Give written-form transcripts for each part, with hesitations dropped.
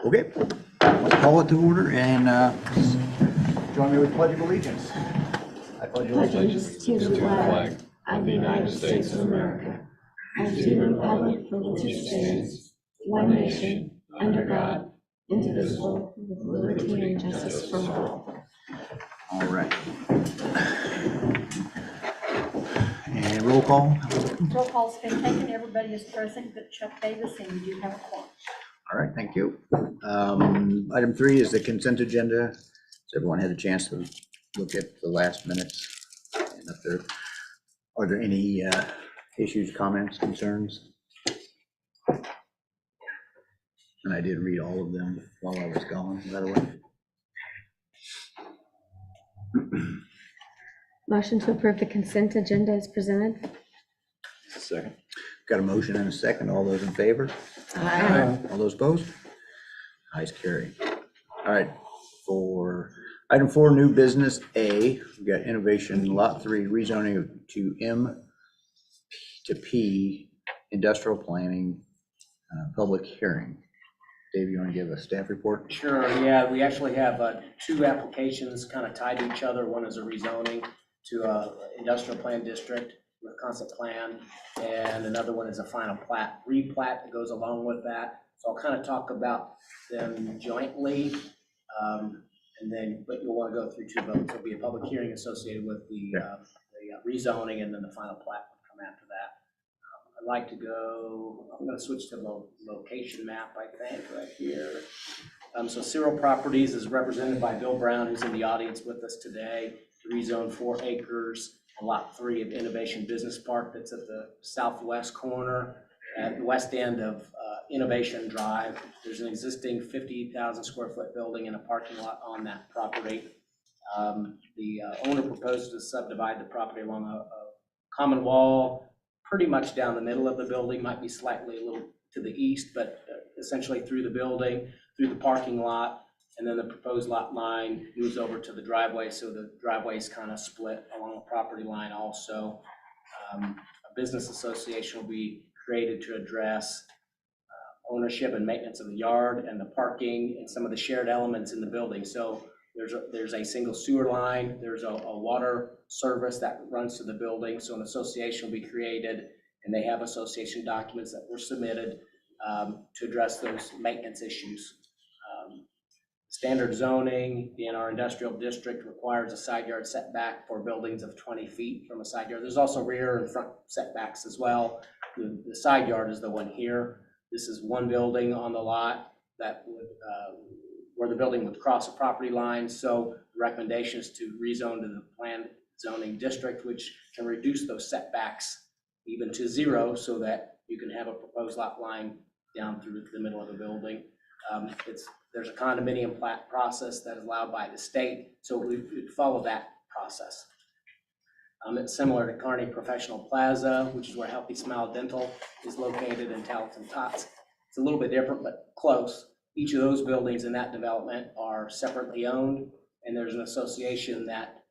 Okay, let's call it to order and join me with Pledge of Allegiance. I pledge allegiance to the flag of the United States of America and to the republic for which it stands, one nation, under God, indivisible, with liberty and justice for all. All right. And roll call. Roll call's been taken, everybody is present, but Chuck Davis, and we do have a quorum. All right, thank you. Item 3 is the consent agenda. Has everyone had a chance to look at the last minutes? And if there, are there any issues, comments, concerns? And I did read all of them while I was gone, by the way. Motion to approve the consent agenda is presented. Second. Got a motion and a second. All those in favor? Aye. All those opposed? Ayes carry. All right, for item 4, new business A, we've got innovation lot 3 rezoning to M to P industrial planning, public hearing. Dave, you want to give a staff report? Sure, yeah, we actually have 2 applications kind of tied to each other. One is a rezoning to a industrial plan district with concept plan, and another one is a final plat, replat that goes along with that. So I'll kind of talk about them jointly, and then, but you'll want to go through 2 votes. There'll be a public hearing associated with the rezoning, and then the final plat will come after that. I'd like to go, I'm going to switch to location map, I think, right here. So Cyril Properties is represented by Bill Brown, who's in the audience with us today, to rezone 4 acres on lot 3 of Innovation Business Park that's at the southwest corner at the west end of Innovation Drive. There's an existing 50,000 square foot building and a parking lot on that property. The owner proposes to subdivide the property along a common wall, pretty much down the middle of the building, might be slightly a little to the east, but essentially through the building, through the parking lot, and then the proposed lot line moves over to the driveway, so the driveway is kind of split along the property line also. A business association will be created to address ownership and maintenance of the yard and the parking and some of the shared elements in the building. So there's a single sewer line, there's a water service that runs to the building, so an association will be created, and they have association documents that were submitted to address those maintenance issues. Standard zoning in our industrial district requires a side yard setback for buildings of 20 feet from a side yard. There's also rear and front setbacks as well. The side yard is the one here. This is one building on the lot that would where the building would cross a property line. So the recommendation is to rezone to the planned zoning district, which can reduce those setbacks even to 0, so that you can have a proposed lot line down through the middle of the building. There's a condominium plat process that is allowed by the state, so we follow that process. It's similar to Kearney Professional Plaza, which is where Healthy Smile Dental is located in Talenton Tots. It's a little bit different, but close. Each of those buildings in that development are separately owned, and there's an association that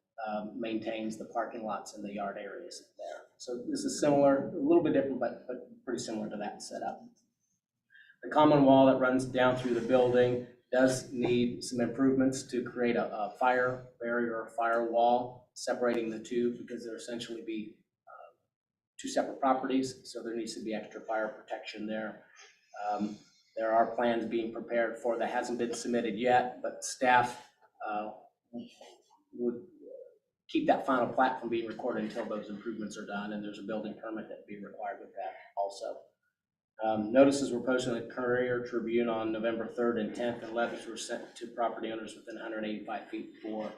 maintains the parking lots and the yard areas there. So this is similar, a little bit different, but pretty similar to that setup. The common wall that runs down through the building does need some improvements to create a fire barrier or firewall separating the 2, because there essentially be 2 separate properties, so there needs to be extra fire protection there. There are plans being prepared for that, hasn't been submitted yet, but staff would keep that final plat from being recorded until those improvements are done, and there's a building permit that would be required with that also. Notices were posted in the Courier Tribune on November 3rd and 10th, and letters were sent to property owners within 185 feet for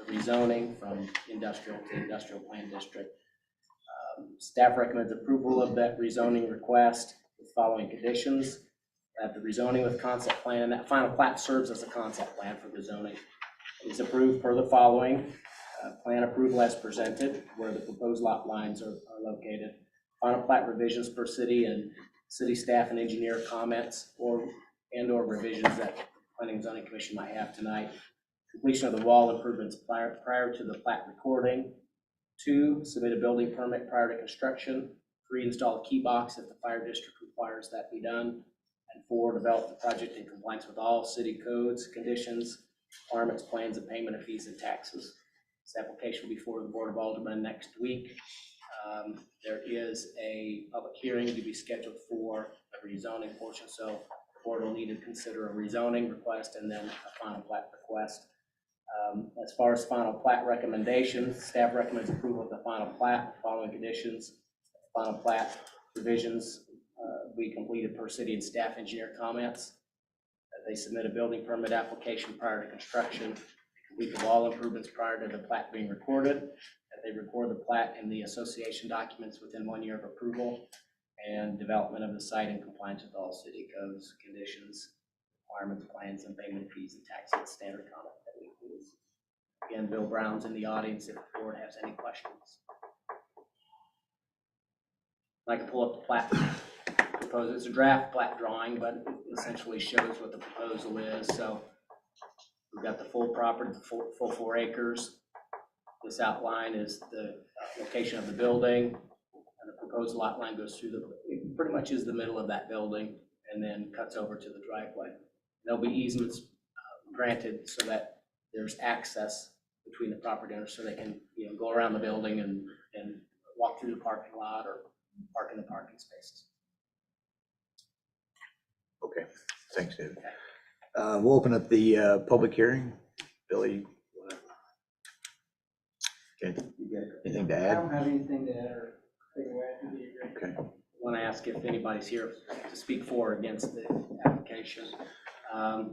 the rezoning from industrial to industrial plan district. Staff recommends approval of that rezoning request with following conditions. That the rezoning with concept plan, and that final plat serves as a concept plan for the zoning, is approved per the following. Plan approval as presented, where the proposed lot lines are located. Final plat revisions per city, and city staff and engineer comments or revisions that the Planning and Zoning Commission might have tonight. Completion of the wall improvements prior to the plat recording. 2, submit a building permit prior to construction. 3, install a key box if the fire district requires that be done. And 4, develop the project in compliance with all city codes, conditions, requirements, plans, and payment of fees and taxes. This application will be before the Board of Aldermen next week. There is a public hearing to be scheduled for the rezoning portion, so the board will need to consider a rezoning request and then a final plat request. As far as final plat recommendations, staff recommends approval of the final plat, following conditions. Final plat revisions be completed per city and staff engineer comments. That they submit a building permit application prior to construction, complete the wall improvements prior to the plat being recorded, that they record the plat in the association documents within 1 year of approval, and development of the site in compliance with all city codes, conditions, requirements, plans, and payment fees and taxes, standard comment that we include. Again, Bill Brown's in the audience if the board has any questions. I can pull up the plat proposal. It's a draft plat drawing, but it essentially shows what the proposal is. So we've got the full property, the full 4 acres. This outline is the location of the building, and the proposed lot line goes through it pretty much is the middle of that building, and then cuts over to the driveway. There'll be easements granted so that there's access between the property owners, so they can, go around the building and walk through the parking lot or park in the parking spaces. Okay, thanks, David. We'll open up the public hearing. Billy, okay, anything to I add? don't have anything to add or take away. I think you agree. Okay, I want to ask if anybody's here to speak for or against the application.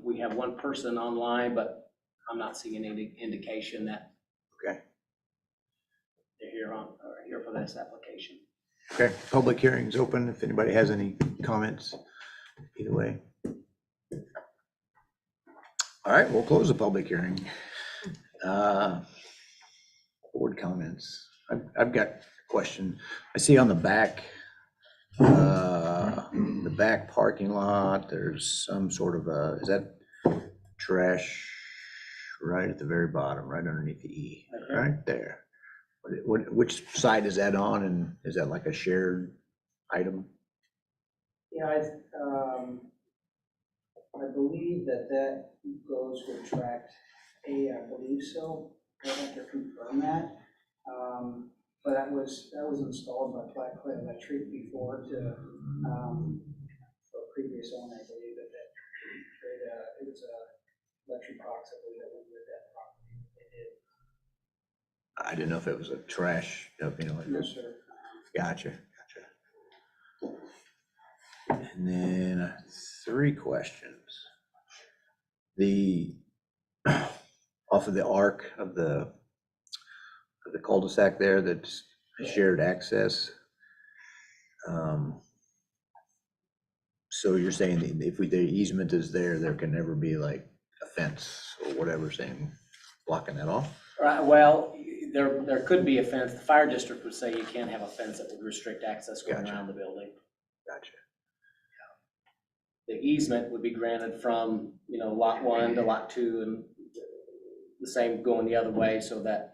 We have one person online, but I'm not seeing any indication that okay, they're here for this application. okay. Public hearing's open. If anybody has any comments, either way. All right, we'll close the public hearing. Board comments. I've got a question. I see on the back parking lot, there's some sort of is that trash right at the very bottom, right underneath the E, right there? Which side is that on, and is that like a shared item? Yeah, I believe that goes with tract A, I believe so. I have to confirm that. But that was installed by Black Clay Electric before to, for a previous owner, I believe that it was a electric box, I believe, that went with that property. They did. I didn't know if it was a trash, like No, this. sir. Gotcha. And then 3 questions. Off of the arc of the cul-de-sac there, that's shared access. So you're saying that if the easement is there, there can never be like a fence or whatever saying blocking that off? Right, well, there could be a fence. The fire district would say you can't have a fence that would restrict access going Gotcha. around the building. Gotcha. The easement would be granted from, lot 1 to lot 2, and the same going the other way, so that,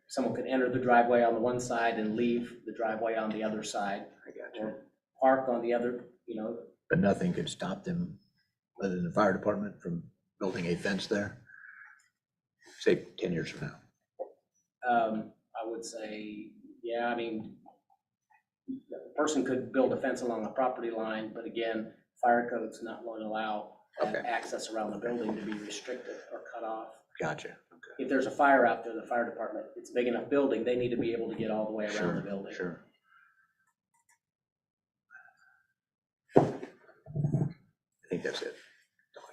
someone could enter the driveway on the one side and leave the driveway on the other side, I gotcha. or park on the other, But nothing could stop them, other than the fire department, from building a fence there? Say 10 years from now. I would say, yeah, the person could build a fence along the property line, but again, fire code's not going to allow Okay. access around the building to be restricted or cut off. Gotcha. Okay. If there's a fire out there, the fire department, it's a big enough building, they need to be able to get all the way around the building. Sure. I think that's it. That's all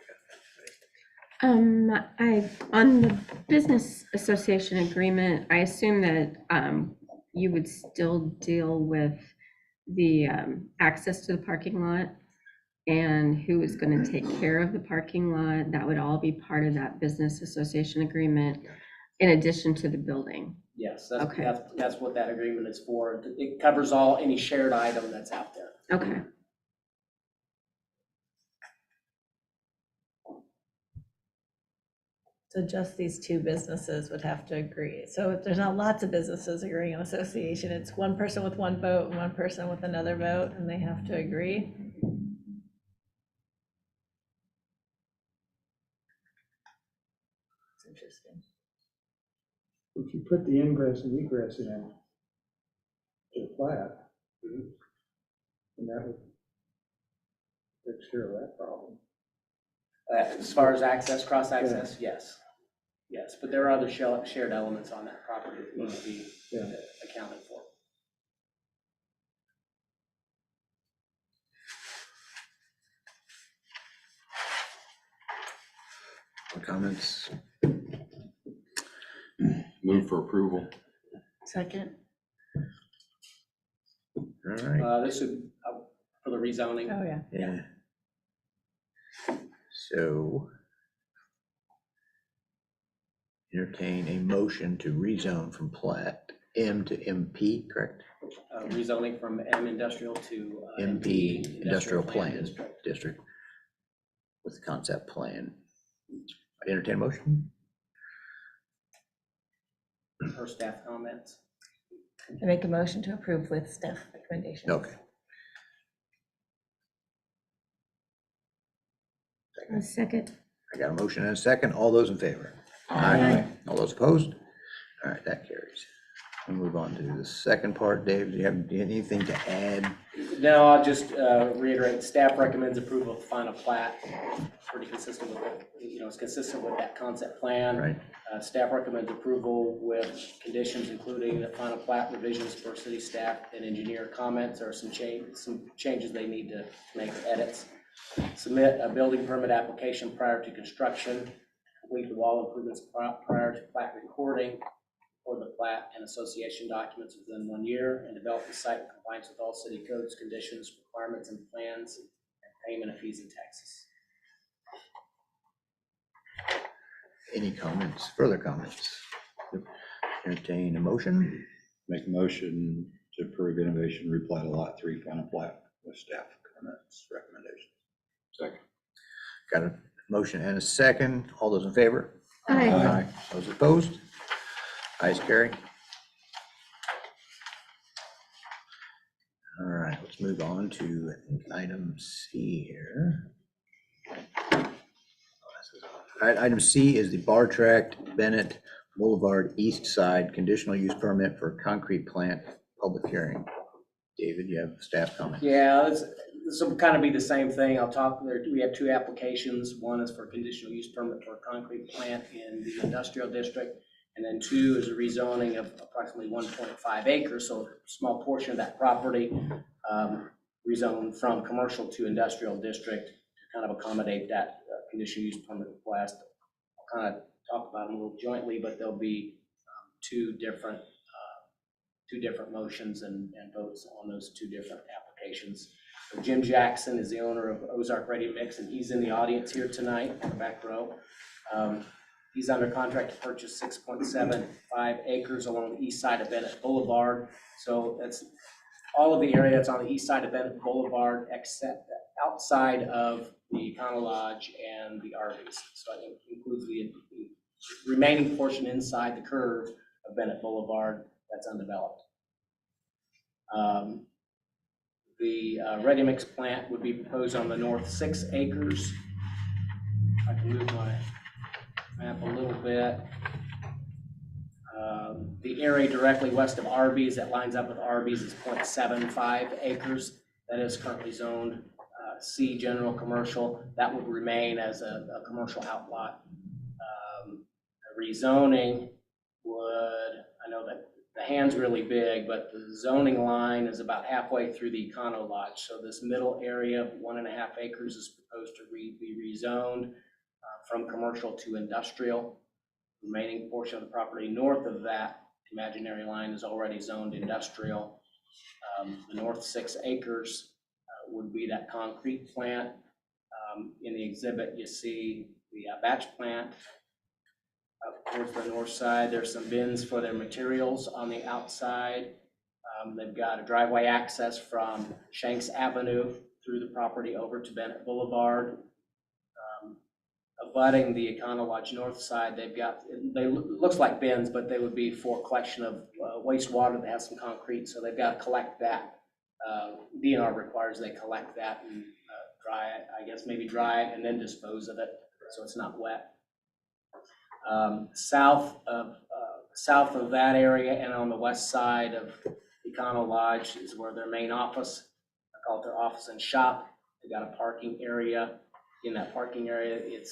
I got. On the business association agreement, I assume that you would still deal with the access to the parking lot and who is going to take care of the parking lot. That would all be part of that business association agreement, in addition to the building. Yes, Okay. that's what that agreement is for. It covers any shared item that's out there. Okay. So just these 2 businesses would have to agree. So if there's not lots of businesses agreeing in association, it's one person with one vote and one person with another vote, and they have to agree. interesting. If you put the ingress and egress in to the plat, and that would take care of that problem. As far as access, cross-access, yes. Yes, but there are other shared elements on that property that need to be Yeah. accounted for. Comments? Move for approval. Second? All right, This would, for the rezoning. Oh, yeah. yeah. So entertain a motion to rezone from plat M to MP, correct? Rezoning from M industrial to MP, industrial plan district. district with the concept plan. I entertain a motion. Or staff comments. I make a motion to approve with staff recommendations. Okay. A second. I got a motion and a second. All those in favor? Aye. All those opposed? All right, that carries. We'll move on to the second part. Dave, do you have anything to add? No, I'll just reiterate, staff recommends approval of the final plat. Pretty consistent with it, it's consistent with that concept plan. Right, Staff recommends approval with conditions including the final plat revisions for city staff and engineer comments, or some changes they need to make, edits. Submit a building permit application prior to construction, complete the wall improvements prior to plat recording for the plat and association documents within 1 year, and develop the site in compliance with all city codes, conditions, requirements, and plans, and payment of fees and taxes. any comments, further comments? Entertain a motion. Make a motion to approve innovation replat of lot 3 final plat with staff comments, recommendations. Second. Got a motion and a second. All those in favor? Aye. Those opposed? Ayes, carry. All right, let's move on to item C here. All right, item C is the Bar Tract Bennett Boulevard East Side conditional use permit for concrete plant public hearing. David, you have staff comment? Yeah, this will kind of be the same thing. I'll talk there. We have two applications. One is for conditional use permit for a concrete plant in the industrial district. And then two is a rezoning of approximately 1.5 acres, so a small portion of that property rezoned from commercial to industrial district to kind of accommodate that conditional use permit request. I'll kind of talk about them a little jointly, but there'll be two different motions and votes on those two different applications. So Jim Jackson is the owner of Ozark Ready Mix, and he's in the audience here tonight in the back row. He's under contract to purchase 6.75 acres along the east side of Bennett Boulevard. So that's all of the area that's on the east side of Bennett Boulevard, except outside of the Econo Lodge and the RVs. So it includes the remaining portion inside the curve of Bennett Boulevard that's undeveloped. The ready mix plant would be proposed on the north 6 acres. I can move my map a little bit. The area directly west of Arby's that lines up with Arby's is 0.75 acres. That is currently zoned C general commercial. That would remain as a commercial outlot. Rezoning would, I know that the hand's really big, but the zoning line is about halfway through the Econo Lodge. So this middle area of 1.5 acres is proposed to be rezoned from commercial to industrial. The remaining portion of the property north of that imaginary line is already zoned industrial. The north 6 acres would be that concrete plant. In the exhibit, you see the batch plant. Towards the north side, there's some bins for their materials on the outside. They've got a driveway access from Shanks Avenue through the property over to Bennett Boulevard. Abutting the Econo Lodge north side, looks like bins, but they would be for collection of wastewater that has some concrete, so they've got to collect that. DNR requires they collect that and dry it, maybe dry it and then dispose of it, so it's not wet. South of that area and on the west side of Econo Lodge is where their main office, I call it their office and shop. They got a parking area. In that parking area, it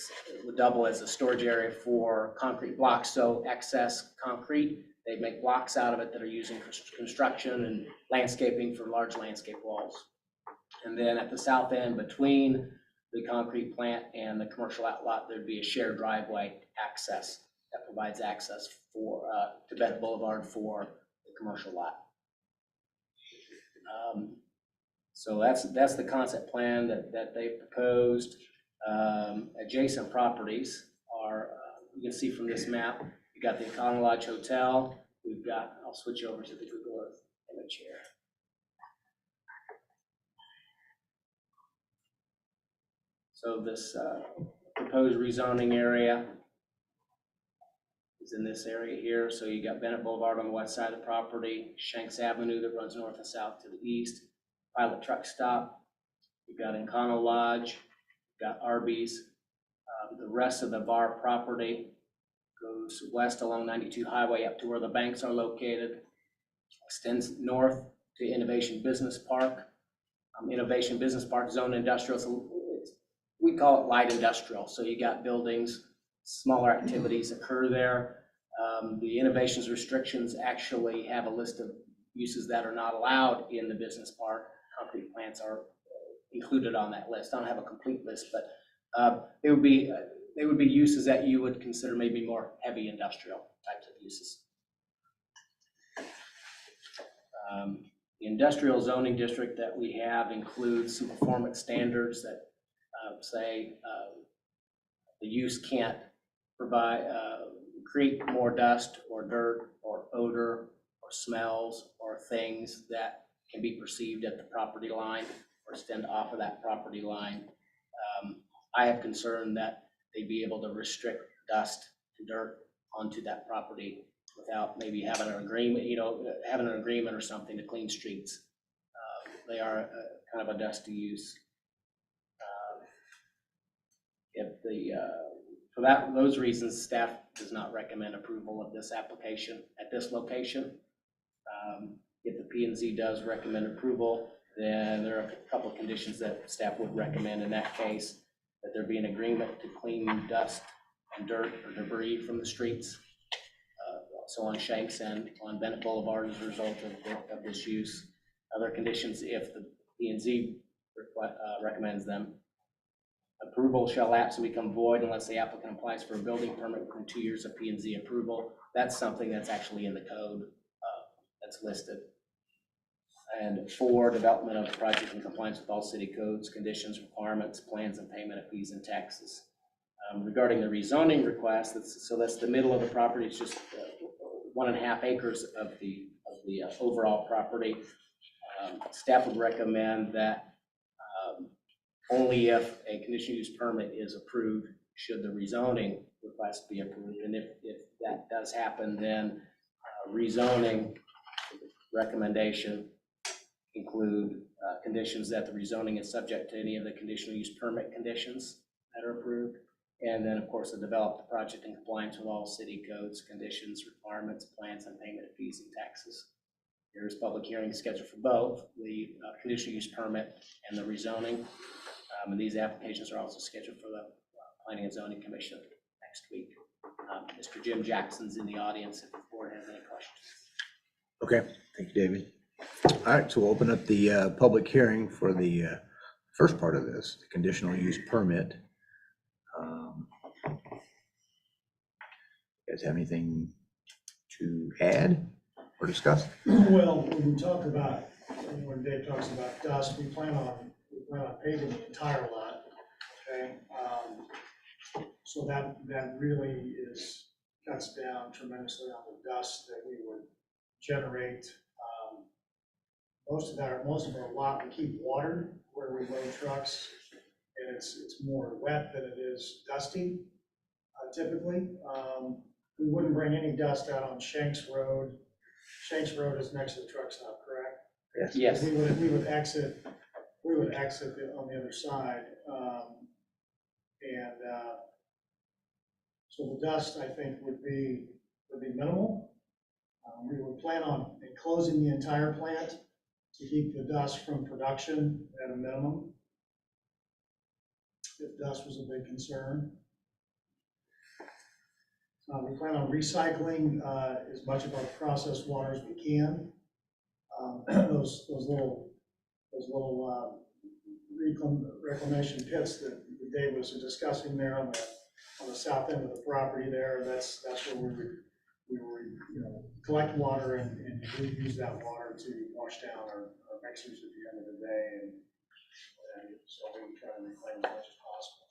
would double as a storage area for concrete blocks, so excess concrete. They make blocks out of it that are used in construction and landscaping for large landscape walls. And then at the south end, between the concrete plant and the commercial outlet, there'd be a shared driveway access that provides access for, to Bennett Boulevard for the commercial lot. So that's the concept plan that they proposed. Adjacent properties are, you can see from this map, you got the Econo Lodge Hotel. We've got, I'll switch over to the Google Earth image here. So this proposed rezoning area is in this area here. So you got Bennett Boulevard on the west side of the property, Shanks Avenue that runs north and south to the east, Pilot Truck Stop. You've got Econo Lodge, you've got Arby's. The rest of the bar property goes west along 92 Highway up to where the banks are located, extends north to Innovation Business Park. Innovation Business Park zone industrial, so we call it light industrial. So you got buildings, smaller activities occur there. The innovations restrictions actually have a list of uses that are not allowed in the business park. Concrete plants are included on that list. I don't have a complete list, but they would be uses that you would consider maybe more heavy industrial types of uses. The industrial zoning district that we have includes some performance standards that say the use can't create more dust or dirt or odor or smells or things that can be perceived at the property line or extend off of that property line. I have concern that they be able to restrict dust and dirt onto that property without maybe having an agreement, having an agreement or something to clean streets. They are kind of a dusty use. For those reasons, staff does not recommend approval of this application at this location. If the P&Z does recommend approval, then there are a couple of conditions that staff would recommend in that case, that there be an agreement to clean dust and dirt or debris from the streets. So on Shanks and on Bennett Boulevard as a result of this use. Other conditions, if the P&Z recommends them. Approval shall lapse and become void unless the applicant applies for a building permit within 2 years of P&Z approval. That's something that's actually in the code that's listed. And 4, development of the project in compliance with all city codes, conditions, requirements, plans, and payment of fees and taxes. Regarding the rezoning request, that's the middle of the property. It's just 1.5 acres of the overall property. Staff would recommend that only if a conditional use permit is approved should the rezoning request be approved. And if that does happen, then rezoning recommendation include conditions that the rezoning is subject to any of the conditional use permit conditions that are approved. And then, of course, to develop the project in compliance with all city codes, conditions, requirements, plans, and payment of fees and taxes. There is public hearing scheduled for both the conditional use permit and the rezoning. And these applications are also scheduled for the Planning and Zoning Commission next week. Mr. Jim Jackson's in the audience if the board has any questions. Okay, thank you, David. All right, so we'll open up the public hearing for the first part of this, the conditional use permit. You guys have anything to add or discuss? Well, when we talk about, when Dave talks about dust, we plan on paving the entire lot, okay? So that really cuts down tremendously on the dust that we would generate. Most of our lot, we keep water where we load trucks, and it's more wet than it is dusty, typically. We wouldn't bring any dust out on Shanks Road. Shanks Road is next to the truck stop, correct? Yes. We would exit on the other side. So the dust, I think, would be minimal. We would plan on enclosing the entire plant to keep the dust from production at a minimum, if dust was a big concern. We plan on recycling as much of our processed water as we can. Those little reclamation pits that Dave was discussing there on the south end of the property there, that's where we would collect water and use that water to wash down our mixers at the end of the day, and so we try to reclaim as much as possible.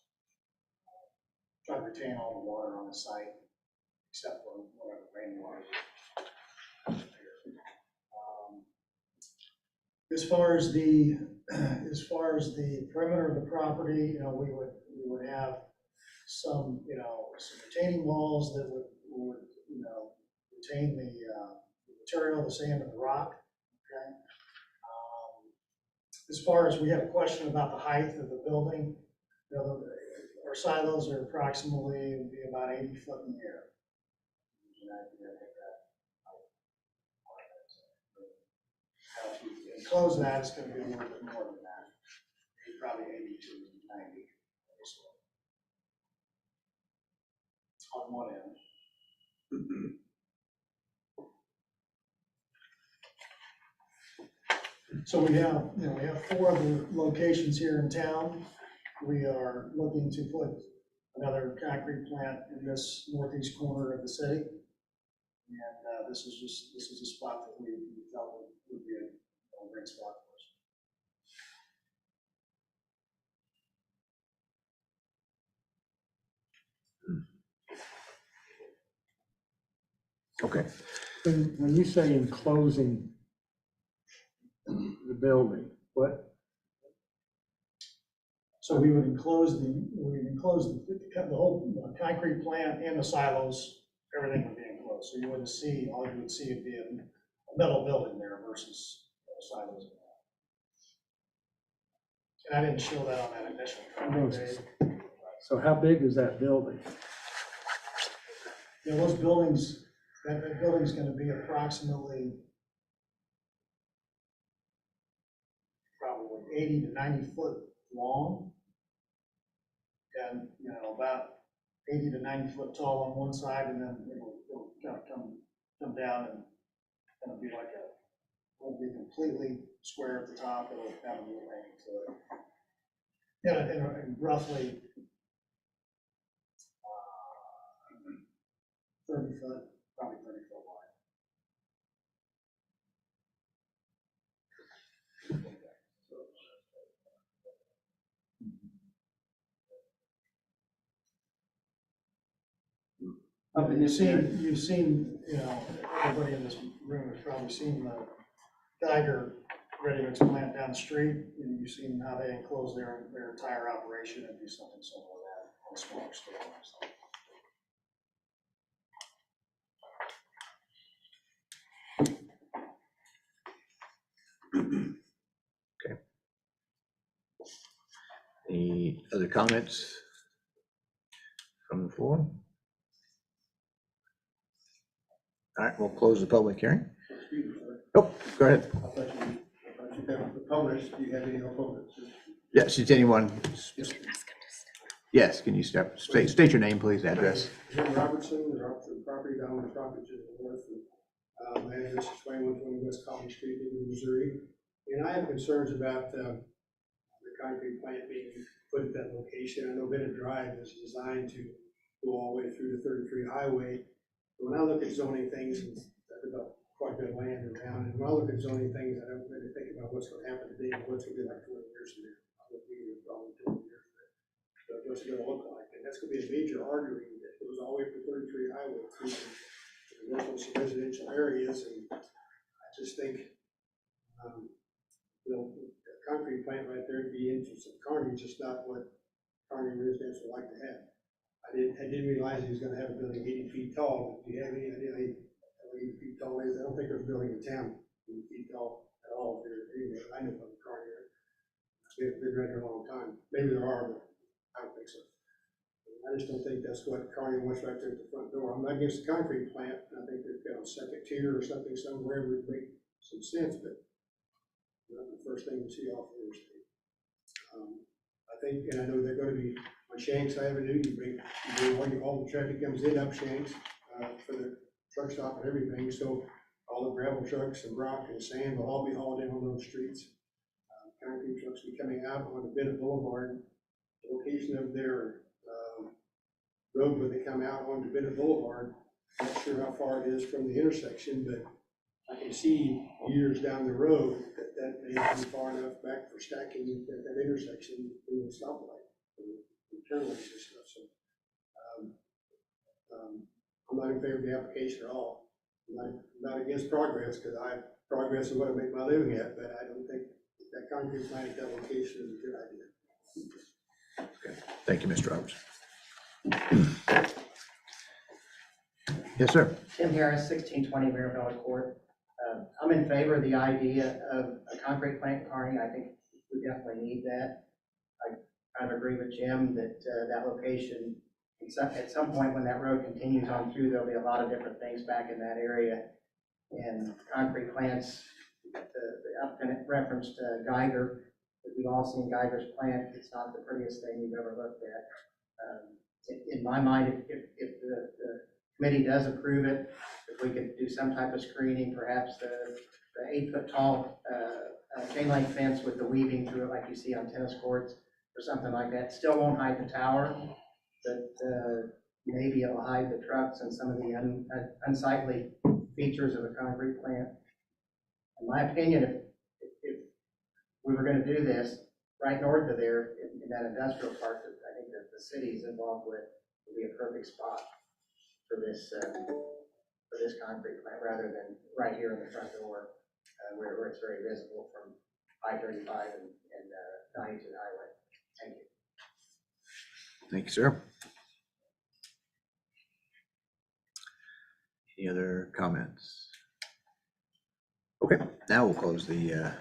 Try to retain all the water on the site, except for whatever rainwater. As far as the perimeter of the property, we would have some retaining walls that would retain the material, the sand and the rock. Okay. As far as, we had a question about the height of the building. Our silos are approximately, would be about 80 foot in the air. Now, if you enclose that, it's going to be a little bit more than that, probably 80 to 90 on one end. So we have 4 other locations here in town. We are looking to put another concrete plant in this northeast corner of the city. And this is a spot that we felt would be a great spot for us. Okay. When you say enclosing the building, what? So we would enclose the whole concrete plant and the silos, everything would be enclosed. So you wouldn't see, all you would see would be a metal building there versus silos. And I didn't show that on that initial drawing, Dave. So how big is that building? Those buildings, that building's gonna be approximately probably 80 to 90 foot long. And, about 80 to 90 foot tall on one side, and then it'll kind of come down and kind of be like won't be completely square at the top, it'll have a little hang to it. Yeah, and roughly 30 foot, probably 30 foot wide. You've seen, everybody in this room has probably seen the Geiger ready-mix plant down the street, and you've seen how they enclose their entire operation and do something similar to that on a smaller scale. Okay. Any other comments from the floor? All right, we'll close the public hearing. Oh, go ahead. I thought you have the published, do you have any opponents? Yes, is anyone? Yes, can you state your name, please, address? Jim Robertson, they're up to the property down on the property to the north. My address is 2120 West College Street in Missouri. And I have concerns about the concrete plant being put at that location. I know Bennett Drive is designed to go all the way through the 33 highway. But when I look at zoning things, I've developed quite a bit of land in town, and when I look at zoning things, I don't really think about what's going to happen today and what's going to be like 20 years from now. I would be probably 20 years from now. So what's it going to look like? And that's going to be a major artery that goes all the way from 33 highway through some residential areas, and I just think, a concrete plant right there would be into some carnage, just not what Kearney residents would like to have. I didn't realize he was going to have a building 80 feet tall. Do you have any idea how 80 feet tall is? I don't think there's a building in town 80 feet tall at all. Anyway, I know from Kearney. They've been right here a long time. Maybe there are, but I don't think so. I just don't think that's what Kearney wants right there at the front door. I'm not against the concrete plant. I think they've got a second tier or something somewhere would make some sense, but not the first thing you see off the interstate. I think, and I know they're gonna be on Shanks Avenue, you bring all the traffic comes in up Shanks, for the truck stop and everything, so all the gravel trucks and rock and sand will all be hauled in on those streets. Concrete trucks will be coming out on the Bennett Boulevard, the location of their, road where they come out onto Bennett Boulevard. Not sure how far it is from the intersection, but I can see years down the road that may be far enough back for stacking at that intersection in the stoplight, the turn lanes and stuff, so. I'm not in favor of the application at all. I'm not against progress, because progress is what I make my living at, but I don't think that concrete plant at that location is a good idea. Okay, thank you, Mr. Roberts. Yes, sir. Tim Harris, 1620 Mirabella Court. I'm in favor of the idea of a concrete plant in Kearney. I think we definitely need that. I kind of agree with Jim that that location, at some point when that road continues on through, there'll be a lot of different things back in that area. And concrete plants, the applicant referenced Geiger. If you've all seen Geiger's plant, it's not the prettiest thing you've ever looked at. In my mind, if the committee does approve it, if we could do some type of screening, perhaps the 8-foot tall chain link fence with the weaving through it like you see on tennis courts or something like that. Still won't hide the tower, but maybe it'll hide the trucks and some of the unsightly features of a concrete plant. In my opinion, if we were going to do this right north of there in that industrial park that I think that the city's involved with, would be a perfect spot for this concrete plant, rather than right here in the front door, where it's very visible from I-35 and 92 highway. Thank you. Thank you, sir. Any other comments? Okay, now we'll close the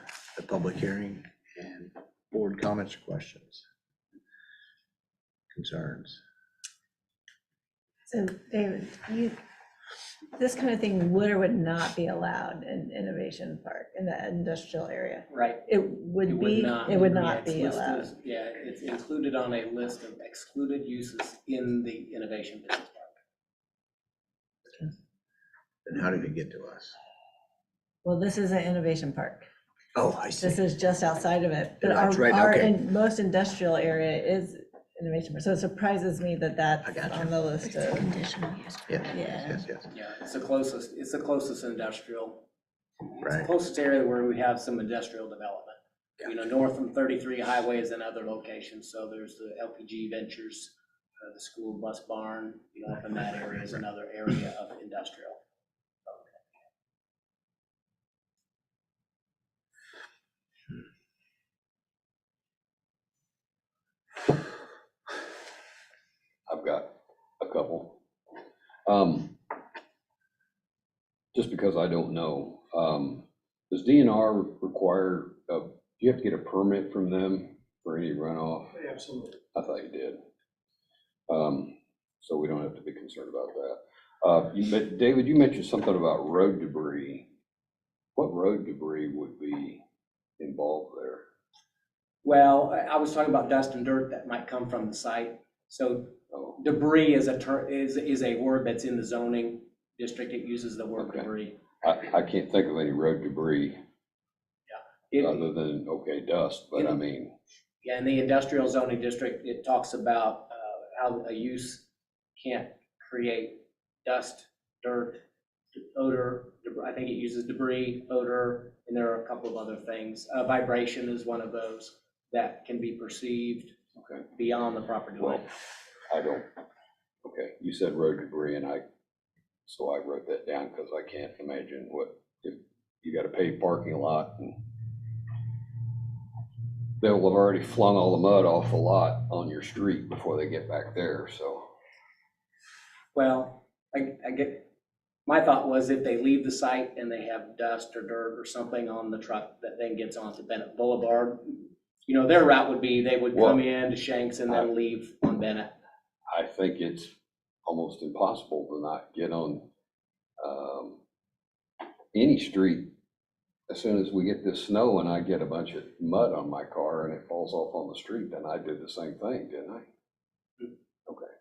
public hearing and board comments or questions, concerns. So David, this kind of thing would or would not be allowed in Innovation Park, in the industrial area? Right. It would be, it would not be allowed. Yeah, it's included on a list of excluded uses in the Innovation Business Park. And how did it get to us? Well, this is an Innovation Park. Oh, I see. This is just outside of it. But That's right, our okay. most industrial area is Innovation Park. So it surprises me that I that's got you. on the list of. Yes, Yeah. yes, yes, Yeah, it's the closest industrial. It's the right. closest area where we have some industrial development. You know, north from 33 highways and other locations. So there's the LPG Ventures, the school bus barn, you know, up in that area is another area of industrial. I've got a couple. Just because I don't know, does DNR require, do you have to get a permit from them for any runoff? Absolutely. I thought you did. So we don't have to be concerned about that. David, you mentioned something about road debris. What road debris would be involved there? Well, I was talking about dust and dirt that might come from the site. So debris is a term, is a word that's in the zoning district. It uses the word debris. I can't think of any road debris It- other than, okay, dust, but I mean, Yeah, in the industrial zoning district, it talks about how a use can't create dust, dirt, odor. I think it uses debris, odor, and there are a couple of other things. Vibration is one of those that can be perceived beyond the property line. I don't, okay, you said road debris and so I wrote that down because I can't imagine what, if you got a paved parking lot and they'll have already flung all the mud off the lot on your street before they get back there, so. Well, I get, my thought was if they leave the site and they have dust or dirt or something on the truck that then gets onto Bennett Boulevard, you know, their route would be they would come in to Shanks and then leave on Bennett. I think it's almost impossible to not get on any street. As soon as we get this snow and I get a bunch of mud on my car and it falls off on the street, then I did the same thing, didn't I? Okay.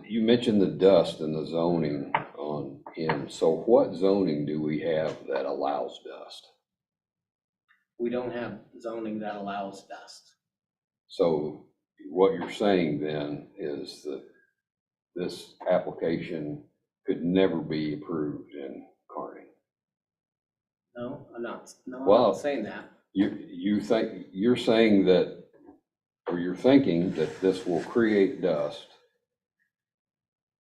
You mentioned the dust and the zoning on M. So what zoning do we have that allows dust? We don't have zoning that allows dust. So what you're saying then is that this application could never be approved in Kearney? No, I'm not Well, saying that. You're saying that, or you're thinking that this will create dust.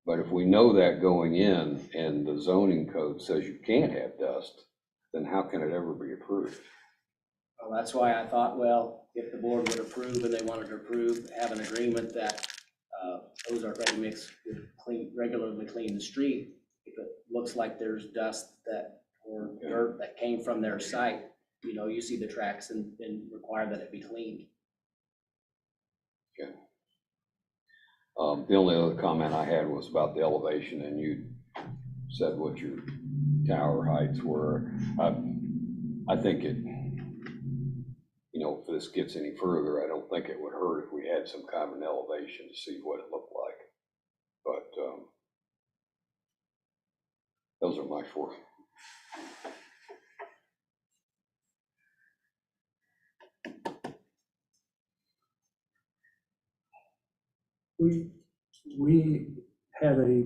But if we know that going in and the zoning code says you can't have dust, then how can it ever be approved? Well, that's why I thought, well, if the board would approve and they wanted to approve, have an agreement that Ozark Ready Mix would regularly clean the street. If it looks like there's dust or dirt that came from their site, you see the tracks and require that it be cleaned. Okay. The only other comment I had was about the elevation, and you said what your tower heights were. I think it, if this gets any further, I don't think it would hurt if we had some kind of an elevation to see what it looked like. But those are my four. We had a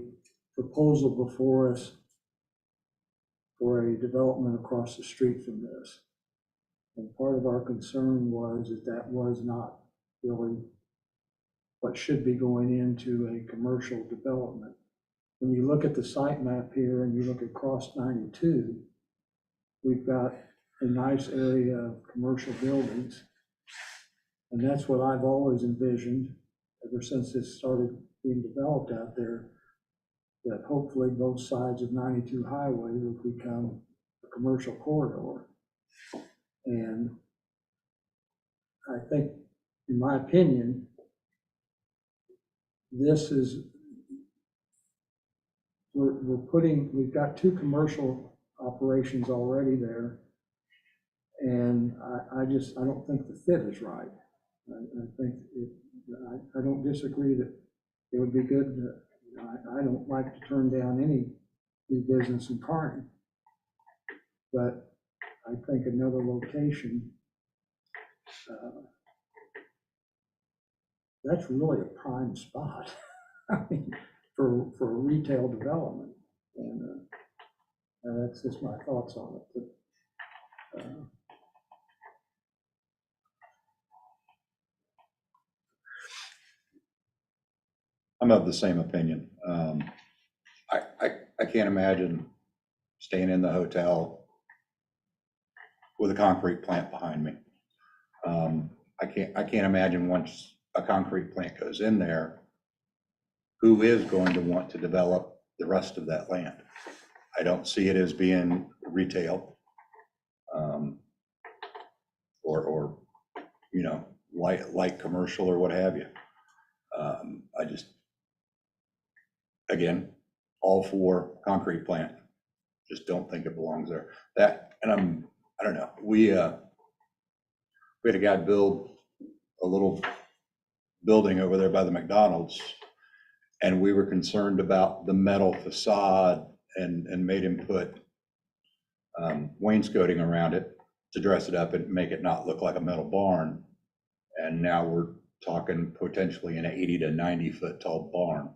proposal before us for a development across the street from this. And part of our concern was that was not really what should be going into a commercial development. When you look at the site map here and you look across 92, we've got a nice area of commercial buildings. And that's what I've always envisioned ever since this started being developed out there, that hopefully both sides of 92 Highway will become a commercial corridor. And I think, in my opinion, we've got two commercial operations already there. And I don't think the fit is right. I don't disagree that it would be good. I don't like to turn down any new business in Kearney, but I think another location, that's really a prime spot. I mean, for retail development, and that's just my thoughts on it. But, I'm of the same opinion. I can't imagine staying in the hotel with a concrete plant behind me. I can't imagine once a concrete plant goes in there, who is going to want to develop the rest of that land? I don't see it as being retail, or light commercial or what have you. I just, again, all for concrete plant, just don't think it belongs there. And I don't know, we had a guy build a little building over there by the McDonald's, and we were concerned about the metal facade and made him put wainscoting around it to dress it up and make it not look like a metal barn. And now we're talking potentially an 80 to 90 foot tall barn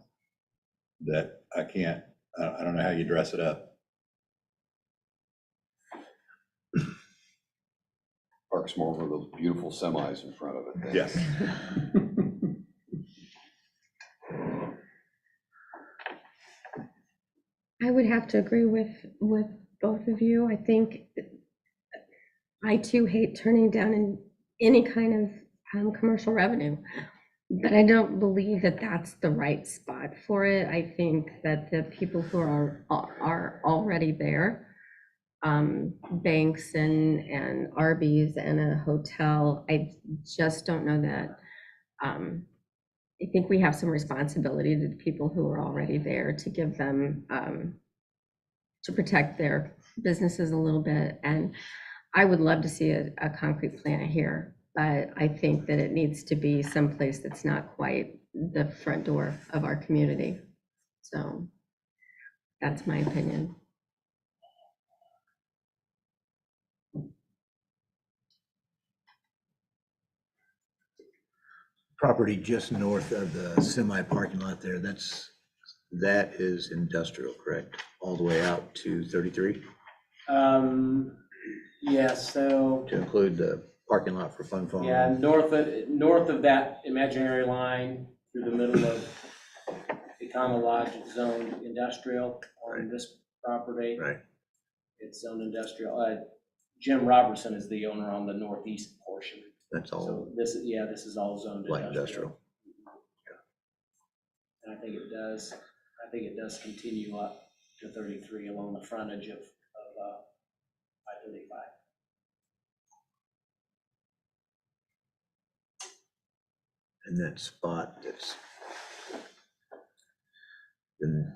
that I don't know how you dress it up. Parks more of those beautiful semis in front of it. Then. Yes. I would have to agree with both of you. I think I too hate turning down any kind of commercial revenue, but I don't believe that that's the right spot for it. I think that the people who are already there banks and Arby's and a hotel. I just don't know that. I think we have some responsibility to the people who are already there to give them, to protect their businesses a little bit. And I would love to see a concrete plant here, but I think that it needs to be someplace that's not quite the front door of our community. So that's my opinion. Property just north of the semi parking lot there, that is industrial, correct? All the way out to 33, Yeah, so, to include the parking lot for Fun Farm? yeah, north of that imaginary line through the middle of Econo Lodge, it's zoned industrial on this property. Right. It's zoned industrial. Jim Robertson is the owner on the northeast portion. That's all So this is all zoned light industrial. industrial. And I think it does continue up to 33 along the frontage of I-35. And that spot that's been,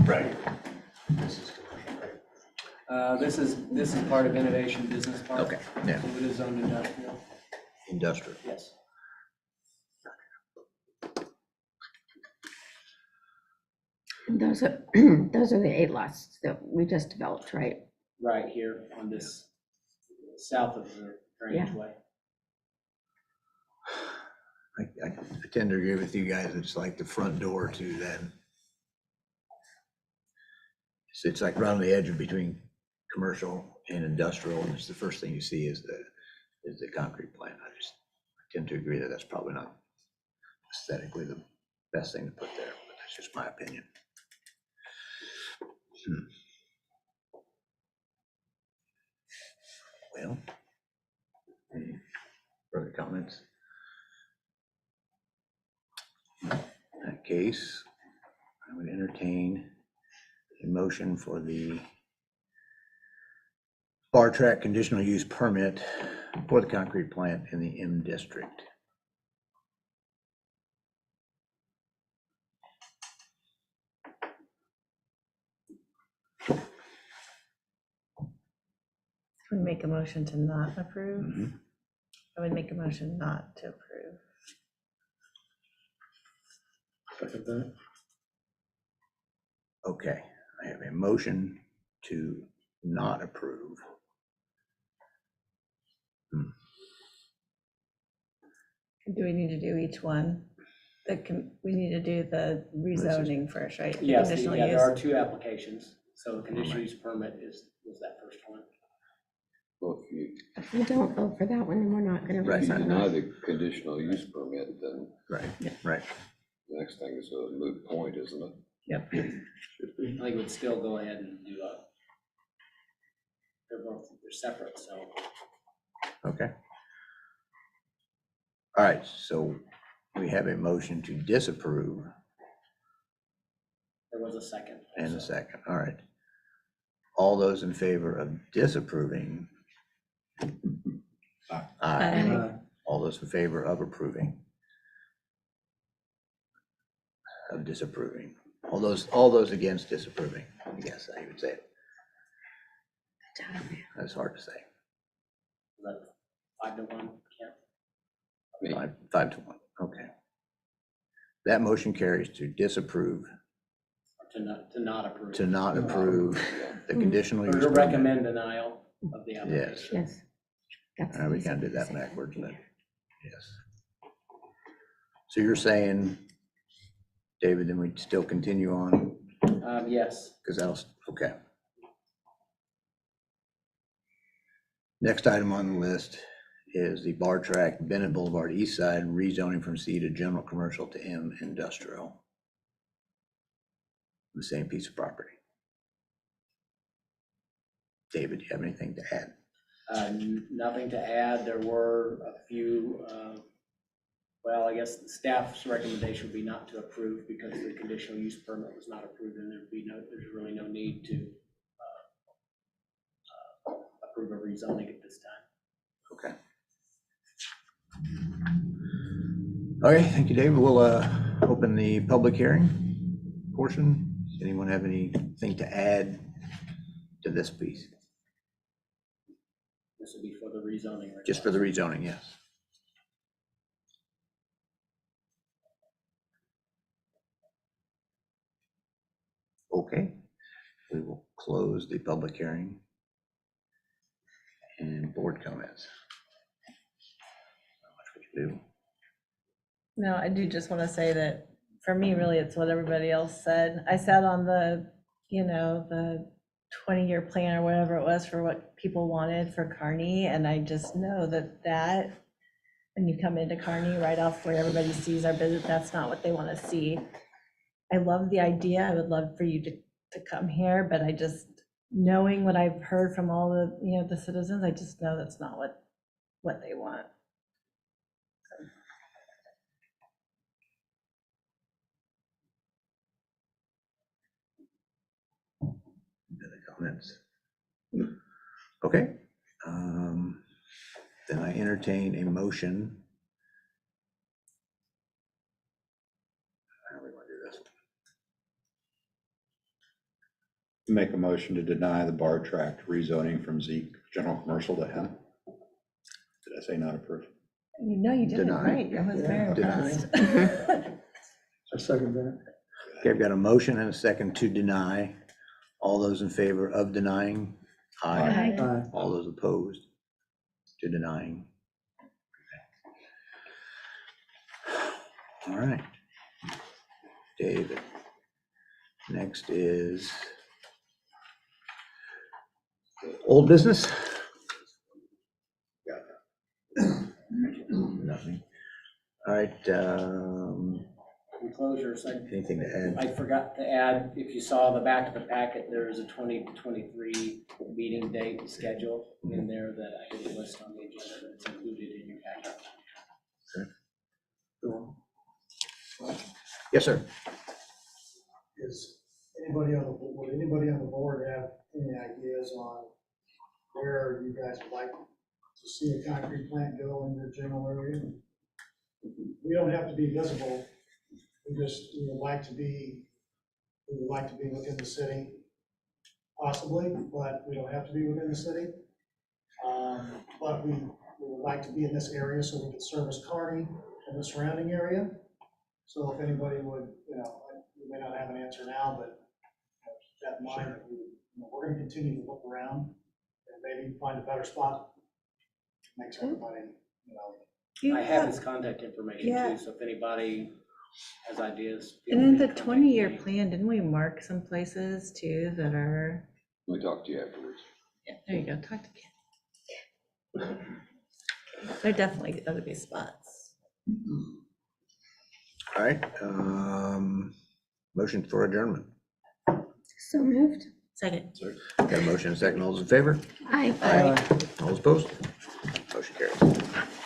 right. This is part of Innovation Business Park. Okay, yeah, So it is zoned industrial, industrial. yes. Those are, those are the 8 lots that we just developed, right? Right here on this, south of the drainage way. I tend to agree with you guys, it's like the front door to then. It's like right on the edge of between commercial and industrial, and it's the first thing you see is the concrete plant. I tend to agree that that's probably not aesthetically the best thing to put there, but that's just my opinion. Well, any further comments? In that case, I would entertain a motion for the bar track conditional use permit for the concrete plant in the M district. I would make a motion to not approve. Mhm. I would make a motion not to approve. Second that. Okay, I have a motion to not approve. Do we need to do each one? We need to do the rezoning first, right? The Yes, conditional yeah, use. there are 2 applications. So the conditional use permit was that first one. Well, if you, If we don't vote for that one, then we're not gonna Right. if you rezone deny that. the conditional use permit, then Right, right. the next thing is a moot point, isn't it? Yep. I think we'd still go ahead and do they're separate, so. Okay. All right, so we have a motion to disapprove There was a second. and a also. second. All right. All those in favor of disapproving? Aye. Aye. All those in favor of approving? Of disapproving? All those against disapproving? I guess I would say it. That's hard to say. Is that 5-1, Kent? Me. 5-1, okay. That motion carries to disapprove, Or to not approve? to not approve the conditional Or use to permit. recommend denial of the application. Yes. That's All right, we easy kind of did to that say. backwards then. Yes. So you're saying, David, then we still continue on, Yes, because that'll, okay. Next item on the list is the bar track Bennett Boulevard East Side rezoning from C to general commercial to M industrial. The same piece of property. David, do you have anything to add? nothing to add. There were a few, well, I guess the staff's recommendation would be not to approve because the conditional use permit was not approved, and there's really no need to approve a rezoning at this time. Okay. Okay, thank you, David. We'll open the public hearing portion. Does anyone have anything to add to this piece? This will be for the rezoning. request. Just for the rezoning, yes. Okay, we will close the public hearing and board comments. Not much we can do. No, I do just want to say that for me, really, it's what everybody else said. I sat on the, the 20-year plan or whatever it was for what people wanted for Kearney, and I just know that when you come into Kearney, right off where everybody sees our business, that's not what they want to see. I love the idea. I would love for you to come here, but I just, knowing what I've heard from all the, the citizens, I just know that's not what they want. Any comments? Okay, then I entertain a motion. How do we want to do this? Make a motion to deny the bar tract rezoning from Zeke General Commercial to M. Did I say not approve? You did it Deny. right. I was very Deny. impressed. I second that. Okay, I've got a motion and a second to deny. All those in favor of denying? Aye. Aye. All those opposed to denying? All right. David. Next is old business? Nothing. All right, In closure, so anything to add? I forgot to add, if you saw the back of the packet, there is a 20 to 23 meeting date schedule in there that I didn't list on the agenda, that's included in your packet. Yes, sir. Would anybody on the board have any ideas on where you guys would like to see a concrete plant go in your general area? We don't have to be visible, we would like to be within the city, possibly, but we don't have to be within the city. But we would like to be in this area so we can service Kearney and the surrounding area. So if anybody would, we may not have an answer now, but keep that in mind, that we're gonna continue to look around and maybe find a better spot. Makes everybody, I have his contact information Yeah. too, so if anybody has ideas. feel And in free the to contact 20-year me. plan, didn't we mark some places too that are, Let me talk to you afterwards. yeah, there you go, talk to Ken. There definitely ought to be spots. All right, motion for adjournment. So moved. Second. Got a motion and a second. All those in favor? Aye. All those opposed? Motion carries.